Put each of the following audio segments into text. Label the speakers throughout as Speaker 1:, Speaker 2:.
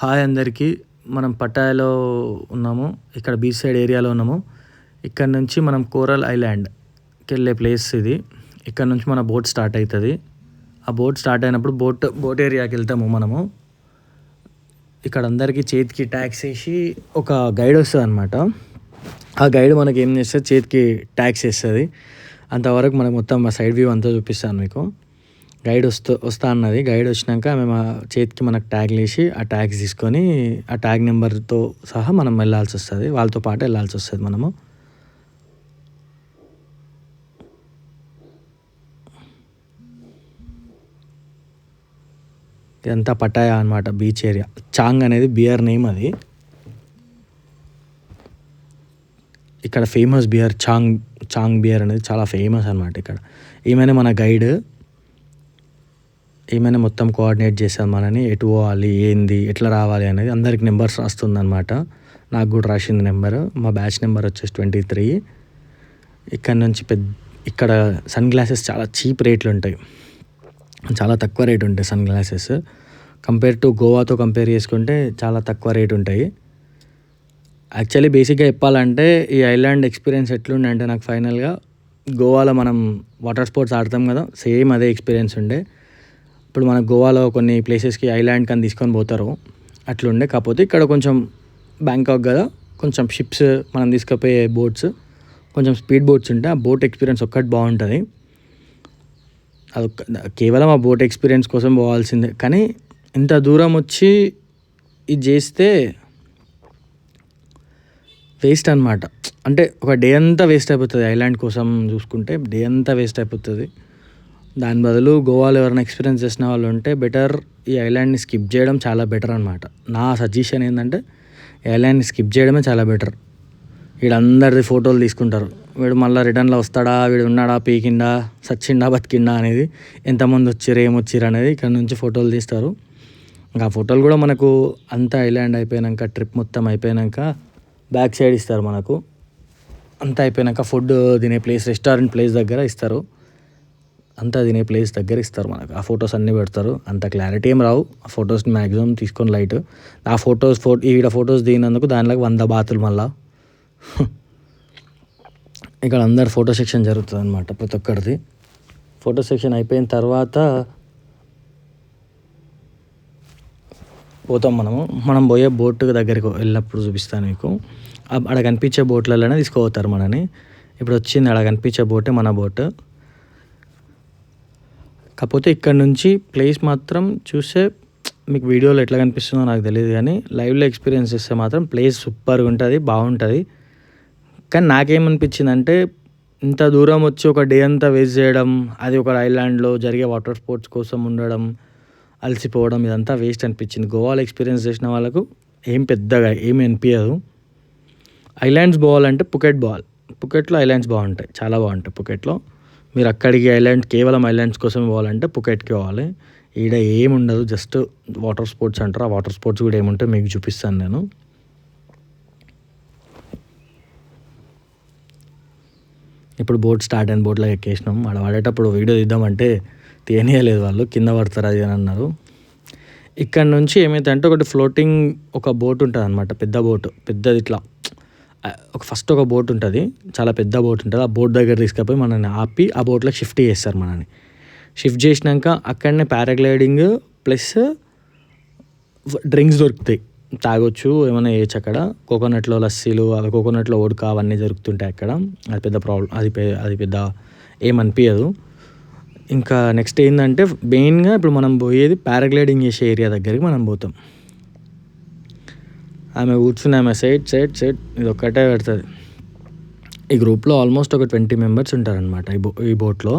Speaker 1: Hi అందరికీ. మనం పటాయాలో ఉన్నాము. ఇక్కడ బీచ్ సైడ్ ఏరియాలో ఉన్నాము. ఇక్కడ నుంచి మనం కోరల్ ఐలాండ్కి వెళ్ళే ప్లేస్ ఇది. ఇక్కడ నుంచి మన బోట్ స్టార్ట్ అవుతుంది. ఆ బోట్ స్టార్ట్ అయినప్పుడు బోట్ ఏరియాకి వెళ్తాము మనము. ఇక్కడ అందరికీ చేతికి ట్యాక్స్ వేసి ఒక గైడ్ వస్తుంది అనమాట. ఆ గైడ్ మనకి ఏం చేస్తుంది, చేతికి ట్యాక్స్ వేస్తుంది. అంతవరకు మనకు మొత్తం మా సైడ్ వ్యూ అంతా చూపిస్తాను మీకు. గైడ్ వస్తా అన్నది. గైడ్ వచ్చినాక మేము చేతికి మనకు ట్యాగ్లు వేసి ఆ ట్యాగ్స్ తీసుకొని ఆ ట్యాగ్ నెంబర్తో సహా మనం వెళ్ళాల్సి వస్తుంది. వాళ్ళతో పాటు వెళ్ళాల్సి వస్తుంది మనము. ఇదంతా పటాయా అనమాట, బీచ్ ఏరియా. చాంగ్ అనేది బియర్ నేమ్. అది ఇక్కడ ఫేమస్ బియర్ చాంగ్ బియర్ అనేది చాలా ఫేమస్ అనమాట ఇక్కడ. ఏమైనా మన గైడ్ ఏమైనా మొత్తం కోఆర్డినేట్ చేస్తాను మనని, ఎటు పోవాలి, ఏంది, ఎట్లా రావాలి అనేది అందరికి నెంబర్స్ రాస్తుంది అనమాట. నాకు కూడా రాసింది నెంబరు. మా బ్యాచ్ నెంబర్ వచ్చేసి 23. ఇక్కడ నుంచి ఇక్కడ సన్ గ్లాసెస్ చాలా చీప్ రేట్లు ఉంటాయి, చాలా తక్కువ రేట్ ఉంటాయి సన్ గ్లాసెస్. కంపేర్ టు గోవాతో కంపేర్ చేసుకుంటే చాలా తక్కువ రేట్ ఉంటాయి. యాక్చువల్లీ బేసిక్గా చెప్పాలంటే ఈ ఐలాండ్ ఎక్స్పీరియన్స్ ఎట్లుండే అంటే, నాకు ఫైనల్గా గోవాలో మనం వాటర్ స్పోర్ట్స్ ఆడతాం కదా, సేమ్ అదే ఎక్స్పీరియన్స్ ఉండే. ఇప్పుడు మన గోవాలో కొన్ని ప్లేసెస్కి ఐలాండ్ కానీ తీసుకొని పోతారు, అట్లుండే. కాకపోతే ఇక్కడ కొంచెం బ్యాంకాక్ కదా, కొంచెం షిప్స్ మనం తీసుకుపోయే బోట్స్, కొంచెం స్పీడ్ బోట్స్ ఉంటాయి. ఆ బోట్ ఎక్స్పీరియన్స్ ఒక్కటి బాగుంటుంది. అది కేవలం ఆ బోట్ ఎక్స్పీరియన్స్ కోసం పోవాల్సిందే. కానీ ఇంత దూరం వచ్చి ఇది చేస్తే వేస్ట్ అనమాట. అంటే ఒక డే అంతా వేస్ట్ అయిపోతుంది. ఐలాండ్ కోసం చూసుకుంటే డే అంతా వేస్ట్ అయిపోతుంది. దాని బదులు గోవాలో ఎవరైనా ఎక్స్పీరియన్స్ చేసిన వాళ్ళు ఉంటే బెటర్ ఈ ఐలాండ్ని స్కిప్ చేయడం చాలా బెటర్ అనమాట. నా సజెషన్ ఏంటంటే ఈ ఐలాండ్ని స్కిప్ చేయడమే చాలా బెటర్. వీడు అందరిది ఫోటోలు తీసుకుంటారు. వీడు మళ్ళీ రిటర్న్లో వస్తాడా, వీడు ఉన్నాడా, పీకిండా, సచ్చిండా, బతికిండా అనేది, ఎంతమంది వచ్చిర్రు, ఏమొచ్చిర్రు అనేది ఇక్కడ నుంచి ఫోటోలు తీస్తారు. ఇంకా ఆ ఫోటోలు కూడా మనకు అంతా ఐలాండ్ అయిపోయాక, ట్రిప్ మొత్తం అయిపోయాక బ్యాక్ సైడ్ ఇస్తారు మనకు. అంతా అయిపోయాక ఫుడ్ తినే ప్లేస్, రెస్టారెంట్ ప్లేస్ దగ్గర ఇస్తారు. అంతా తినే ప్లేస్ దగ్గర ఇస్తారు మనకు. ఆ ఫొటోస్ అన్నీ పెడతారు. అంత క్లారిటీ ఏం రావు ఆ ఫొటోస్ని, మ్యాక్సిమం తీసుకొని లైట్. ఆ ఈడ ఫొటోస్ దిగినందుకు దానిలోకి 100 బాతులు మళ్ళా. ఇక్కడ అందరు ఫోటో సెక్షన్ జరుగుతుంది అనమాట, ప్రతి ఒక్కరిది. ఫోటో సెక్షన్ అయిపోయిన తర్వాత పోతాం మనం పోయే బోట్ దగ్గరికి వెళ్ళినప్పుడు చూపిస్తాను మీకు. అక్కడ కనిపించే బోట్లలోనే తీసుకుపోతారు మనని. ఇప్పుడు వచ్చింది అక్కడ కనిపించే బోటే మన బోట్. కాకపోతే ఇక్కడ నుంచి ప్లేస్ మాత్రం చూస్తే మీకు వీడియోలో ఎట్లా కనిపిస్తుందో నాకు తెలియదు, కానీ లైవ్లో ఎక్స్పీరియన్స్ చేస్తే మాత్రం ప్లేస్ సూపర్గా ఉంటుంది, బాగుంటుంది. కానీ నాకేమనిపించిందంటే, ఇంత దూరం వచ్చి ఒక డే అంతా వేస్ట్ చేయడం, అది ఒక ఐలాండ్లో జరిగే వాటర్ స్పోర్ట్స్ కోసం ఉండడం, అలసిపోవడం, ఇదంతా వేస్ట్ అనిపించింది. గోవాలో ఎక్స్పీరియన్స్ చేసిన వాళ్ళకు పెద్దగా ఏమి అనిపించదు. ఐలాండ్స్ పోవాలంటే పుకెట్ పోవాలి. పుకెట్లో ఐలాండ్స్ బాగుంటాయి, చాలా బాగుంటాయి పుకెట్లో. మీరు అక్కడికి కేవలం ఐలాండ్స్ కోసం పోవాలంటే పుకెట్కి పోవాలి. ఈడ ఏముండదు, జస్ట్ వాటర్ స్పోర్ట్స్ అంటారు. ఆ వాటర్ స్పోర్ట్స్ కూడా ఏముంటే మీకు చూపిస్తాను నేను. ఇప్పుడు బోట్ స్టార్ట్ అయిన బోట్లో ఎక్కేసినాం. ఆడ పడేటప్పుడు వీడియో తీద్దామంటే తీయనీయలేదు వాళ్ళు, కింద పడతారు అది అని అన్నారు. ఇక్కడ నుంచి ఏమైతే ఒకటి ఫ్లోటింగ్ ఒక బోట్ ఉంటుంది అనమాట, పెద్ద బోట్, పెద్దది ఇట్లా ఫస్ట్ ఒక బోట్ ఉంటుంది, చాలా పెద్ద బోట్ ఉంటుంది. ఆ బోట్ దగ్గర తీసుకుపోయి మనల్ని ఆపి ఆ బోట్లో షిఫ్ట్ చేస్తారు మనని. షిఫ్ట్ చేసినాక అక్కడనే పారాగ్లైడింగ్ ప్లస్ డ్రింక్స్ దొరుకుతాయి, తాగొచ్చు, ఏమైనా వేయచ్చు అక్కడ. కోకోనట్లో లస్సీలు, అవి కోకోనట్లో ఓడక అవన్నీ దొరుకుతుంటాయి అక్కడ. అది పెద్ద ప్రాబ్లం, అది పెద్ద ఏమనిపించదు. ఇంకా నెక్స్ట్ ఏంటంటే, మెయిన్గా ఇప్పుడు మనం పోయేది పారాగ్లైడింగ్ చేసే ఏరియా దగ్గరికి మనం పోతాం. ఆమె కూర్చుని ఆమె సైడ్ ఇది ఒక్కటే పెడుతుంది. ఈ గ్రూప్లో ఆల్మోస్ట్ ఒక 20 మెంబర్స్ ఉంటారనమాట ఈ బోట్లో.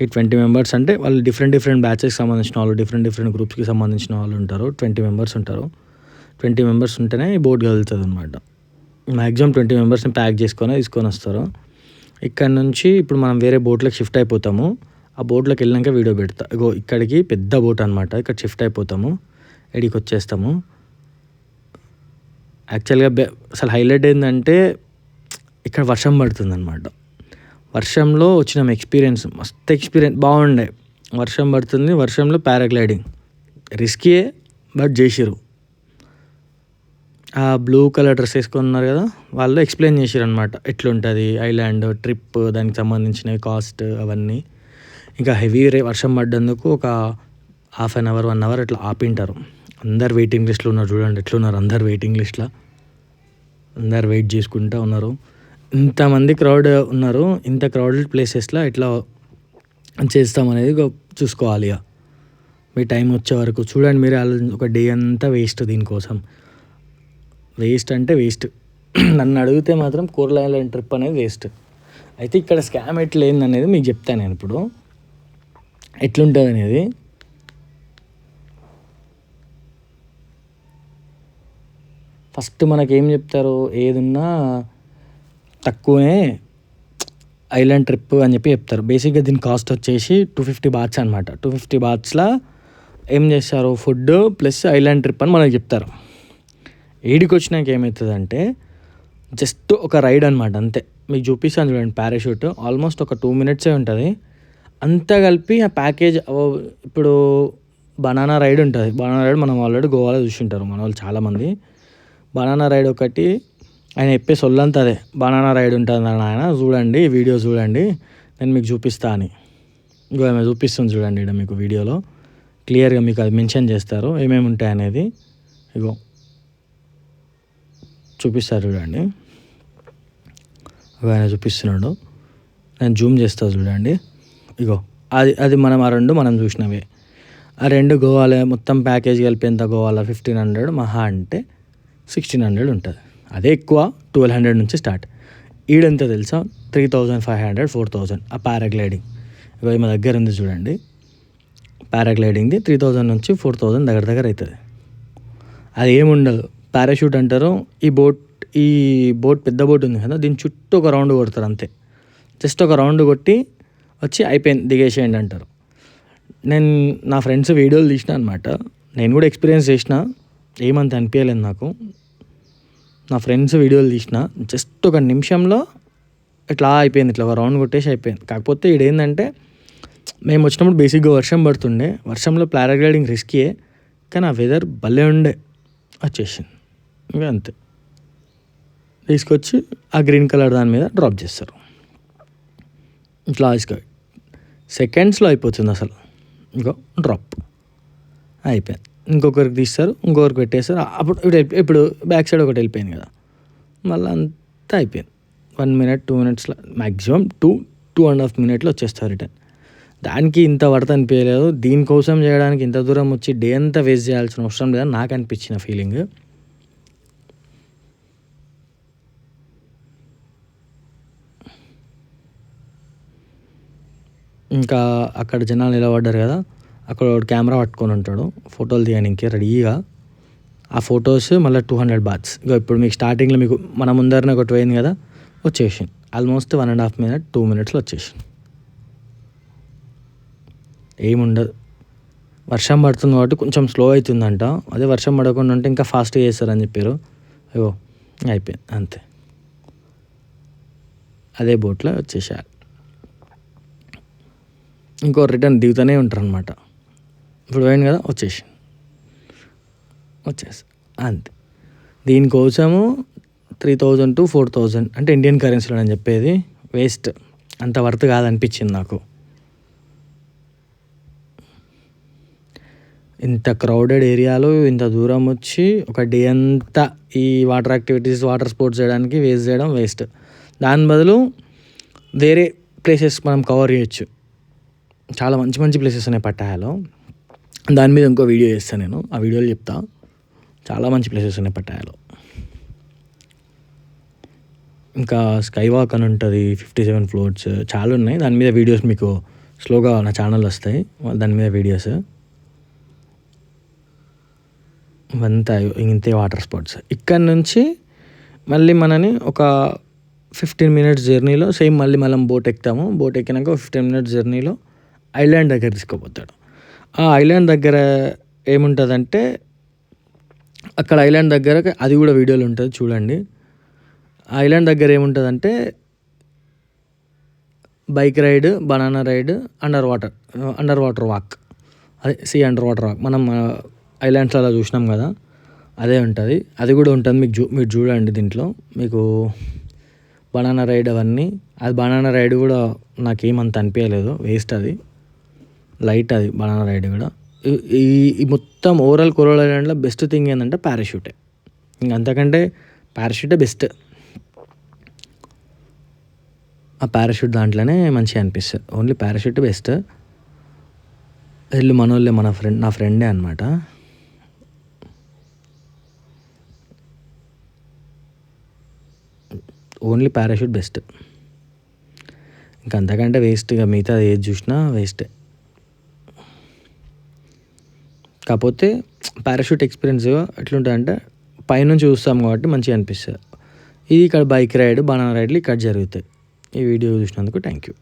Speaker 1: ఈ 20 మెంబర్స్ అంటే వాళ్ళు డిఫరెంట్ బ్యాచెస్కి సంబంధించిన వాళ్ళు, డిఫరెంట్ గ్రూప్స్కి సంబంధించిన వాళ్ళు ఉంటారు. 20 మెంబర్స్ ఉంటారు. 20 మెంబర్స్ ఉంటేనే ఈ బోట్ కదులుతుంది అనమాట. మ్యాక్సిమం 20 మెంబర్స్ని ప్యాక్ తీసుకొని వస్తారు. ఇక్కడ నుంచి ఇప్పుడు మనం వేరే బోట్లోకి షిఫ్ట్ అయిపోతాము. ఆ బోట్లోకి వెళ్ళినాక వీడియో పెడతా. ఇక్కడికి పెద్ద బోట్ అనమాట, ఇక్కడ షిఫ్ట్ అయిపోతాము, ఇక్కడికి వచ్చేస్తాము. యాక్చువల్గా అసలు హైలైట్ ఏంటంటే, ఇక్కడ వర్షం పడుతుంది అనమాట. వర్షంలో వచ్చిన ఎక్స్పీరియన్స్ మస్తు ఎక్స్పీరియన్స్ బాగుండే. వర్షం పడుతుంది, వర్షంలో పారాగ్లైడింగ్ రిస్కీయే, బట్ చేసిరు. ఆ బ్లూ కలర్ డ్రెస్ వేసుకొని ఉన్నారు కదా, వాళ్ళు ఎక్స్ప్లెయిన్ చేసారనమాట ఎట్లుంటుంది ఐలాండ్ ట్రిప్, దానికి సంబంధించిన కాస్ట్ అవన్నీ. ఇంకా హెవీ వర్షం పడ్డందుకు ఒక హాఫ్ అన్ అవర్ 1 అవర్ అట్లా ఆపింటారు. అందరు వెయిటింగ్ లిస్ట్లో ఉన్నారు, చూడండి ఎట్లున్నారు అందరు వెయిటింగ్ లిస్ట్లో, అందరు వెయిట్ చేసుకుంటూ ఉన్నారు. ఇంతమంది క్రౌడ్ ఉన్నారు, ఇంత క్రౌడెడ్ ప్లేసెస్లో ఎట్లా చేస్తామనేది చూసుకోవాలి. ఇక మీ టైం వచ్చే వరకు చూడండి, మీరు ఒక డే అంతా వేస్ట్ దీనికోసం. వేస్ట్ అంటే వేస్ట్. నన్ను అడిగితే మాత్రం కోరల్ ఐలాండ్ ట్రిప్ అనేది వేస్ట్. అయితే ఇక్కడ స్కామ్ ఎట్లా ఏందనేది మీకు చెప్తాను నేను ఇప్పుడు, ఎట్లుంటుంది అనేది. ఫస్ట్ మనకేం చెప్తారు, ఏదున్నా తక్కువనే ఐలాండ్ ట్రిప్ అని చెప్పి చెప్తారు. బేసిక్గా దీని కాస్ట్ వచ్చేసి 250 బాట్స్ అనమాట. 250 బాట్స్లో ఏం చేస్తారు, ఫుడ్ ప్లస్ ఐలాండ్ ట్రిప్ అని మనకు చెప్తారు. ఏడికి వచ్చినాక ఏమవుతుందంటే జస్ట్ ఒక రైడ్ అనమాట, అంతే. మీకు చూపిస్తాను చూడండి, పారాషూట్ ఆల్మోస్ట్ ఒక 2 minutes ఉంటుంది. అంతా కలిపి ఆ ప్యాకేజ్. ఇప్పుడు బనానా రైడ్ ఉంటుంది, బనానా రైడ్ మనం ఆల్రెడీ గోవాలో చూసింటారు మన వాళ్ళు చాలామంది. బనానా రైడ్ ఒకటి, ఆయన చెప్పే సొల్లంతా అదే, బనానా రైడ్ ఉంటుంది ఆయన, చూడండి వీడియో చూడండి నేను మీకు చూపిస్తా అని. ఇంకో ఆమె చూపిస్తుంది చూడండి, ఇక్కడ మీకు వీడియోలో క్లియర్గా మీకు అది మెన్షన్ చేస్తారు ఏమేమి ఉంటాయి అనేది. ఇగో చూపిస్తారు చూడండి, ఆయన చూపిస్తున్నాడు, నేను జూమ్ చేస్తా చూడండి. ఇగో అది మనం ఆ రెండు మనం చూసినవే. ఆ రెండు గోవాలో మొత్తం ప్యాకేజ్ కలిపి ఎంత, గోవాలో 1500, మహా అంటే 1600 ఉంటుంది. అదే ఎక్కువ, 1200 నుంచి స్టార్ట్. ఈడెంత తెలుసా, 3500, 4000. ఆ పారాగ్లైడింగ్ ఇగో మా దగ్గర ఉంది చూడండి, పారాగ్లైడింగ్ది 3000 నుంచి 4000 దగ్గర అవుతుంది. అది ఏముండదు, పారాషూట్ అంటారు. ఈ బోట్ పెద్ద బోట్ ఉంది కదా, దీని చుట్టూ ఒక రౌండ్ కొడతారు అంతే. జస్ట్ ఒక రౌండ్ కొట్టి వచ్చి అయిపోయింది దిగేసేయండి అంటారు. నేను నా ఫ్రెండ్స్ వీడియోలు తీసిన అనమాట, నేను కూడా ఎక్స్పీరియన్స్ చేసిన, ఏమంత అనిపించలేదు నాకు. నా ఫ్రెండ్స్ వీడియోలు తీసిన, జస్ట్ ఒక నిమిషంలో ఇట్లా అయిపోయింది, ఇట్లా ఒక రౌండ్ కొట్టేసి అయిపోయింది. కాకపోతే ఇదేంటంటే మేము వచ్చినప్పుడు బేసిక్గా వర్షం పడుతుండే, వర్షంలో పారాగ్లైడింగ్ రిస్కీయే, కానీ ఆ వెదర్ భలే ఉండే, వచ్చేసింది. ఇంకా అంతే, తీసుకొచ్చి ఆ గ్రీన్ కలర్ దాని మీద డ్రాప్ చేస్తారు. ఇట్లా సెకండ్స్లో అయిపోతుంది అసలు. ఇంకో డ్రాప్ అయిపోయింది, ఇంకొకరికి తీస్తారు, ఇంకొకరికి పెట్టేస్తారు. అప్పుడు ఇప్పుడు బ్యాక్ సైడ్ ఒకటి వెళ్ళిపోయింది కదా, మళ్ళీ అంతా అయిపోయింది. 1 minute 2 minutes మ్యాక్సిమం 2.5 minutes వచ్చేస్తారు రిటర్న్. దానికి ఇంత వర్త్ అనిపించలేదు. దీనికోసం చేయడానికి ఇంత దూరం వచ్చి డే అంతా వేస్ట్ చేయాల్సిన అవసరం లేదని నాకు అనిపించిన ఫీలింగ్. ఇంకా అక్కడ జనాలు నిలబడ్డారు కదా, అక్కడ ఒకటి కెమెరా పట్టుకొని ఉంటాడు ఫోటోలు తీయడానికి రెడీగా. ఆ ఫొటోస్ మళ్ళీ 200 బాట్స్. ఇక ఇప్పుడు మీకు స్టార్టింగ్లో మీకు మన ముందరనే ఒకటి పోయింది కదా, వచ్చేసింది. ఆల్మోస్ట్ 1.5 minutes 2 minutesలో వచ్చేసింది. ఏముండదు, వర్షం పడుతుంది కాబట్టి కొంచెం స్లో అవుతుందంట. అదే వర్షం పడకుండా ఉంటే ఇంకా ఫాస్ట్గా చేస్తారని చెప్పారు. అయ్యో అయిపోయింది అంతే, అదే బోట్లో వచ్చేసారు. ఇంకో రిటర్న్ దిగుతూనే ఉంటారు అనమాట. ఇప్పుడు పోయింది కదా, వచ్చేసి అంతే. దీనికోసము 3000 to 4000 అంటే ఇండియన్ కరెన్సీలో అని చెప్పేది వేస్ట్, అంత వర్త్ కాదనిపించింది నాకు. ఇంత క్రౌడెడ్ ఏరియాలో ఇంత దూరం వచ్చి ఒక డే అంతా ఈ వాటర్ యాక్టివిటీస్, వాటర్ స్పోర్ట్స్ చేయడానికి వేస్ట్ చేయడం వేస్ట్. దాని బదులు వేరే ప్లేసెస్ మనం కవర్ చేయొచ్చు. చాలా మంచి మంచి ప్లేసెస్ ఉన్నాయి పట్టాయాలో, దాని మీద ఇంకో వీడియో చేస్తాను నేను, ఆ వీడియోలో చెప్తా. చాలా మంచి ప్లేసెస్ ఉన్నాయి పట్టాయాలో. ఇంకా స్కై వాక్ అని ఉంటుంది, 57 floors చాలా ఉన్నాయి. దాని మీద వీడియోస్ మీకు స్లోగా నా ఛానల్ వస్తాయి, దాని మీద వీడియోస్ ఇవంతా ఇంతే వాటర్ స్పోర్ట్స్. ఇక్కడ నుంచి మళ్ళీ మనని ఒక 15 minutes జర్నీలో సేమ్ మళ్ళీ మనం బోట్ ఎక్కుతాము. బోట్ ఎక్కినాక 15 minutes జర్నీలో ఐలాండ్ దగ్గర తీసుకుపోతాడు. ఆ ఐలాండ్ దగ్గర ఏముంటుందంటే, అక్కడ ఐలాండ్ దగ్గర అది కూడా వీడియోలో ఉంటుంది చూడండి. ఐలాండ్ దగ్గర ఏముంటుందంటే bike ride, banana ride, under water walk, అదే అండర్ వాటర్ వాక్. మనం ఐలాండ్స్లో అలా చూసినాం కదా, అదే ఉంటుంది. అది కూడా ఉంటుంది మీరు చూడండి దీంట్లో మీకు బనానా రైడ్ అవన్నీ. అది బనానా రైడ్ కూడా నాకేమంత అనిపించలేదు, వేస్ట్ అది, లైట్ అది బనానా రైడ్ కూడా. ఈ మొత్తం ఓవరాల్ కొరోలా ల్యాండ్లో బెస్ట్ థింగ్ ఏంటంటే పారాషూటే. ఇంక అంతకంటే పారాషూటే బెస్ట్. ఆ పారాషూట్ దాంట్లోనే మంచిగా అనిపిస్తుంది. Only Parachute best. మనోళ్ళే, నా ఫ్రెండే అనమాట. Only Parachute best. ఇంకా అంతకంటే వేస్ట్. ఇక మిగతా ఏది చూసినా వేస్టే. కాకపోతే పారాషూట్ ఎక్స్పీరియన్స్ ఎట్లుంటుందంటే పైనుంచి చూస్తాం కాబట్టి మంచిగా అనిపిస్తుంది. ఇది ఇక్కడ బైక్ రైడ్, బనానా రైడ్లు ఇక్కడ జరుగుతాయి. ఈ వీడియో చూసినందుకు థ్యాంక్ యూ.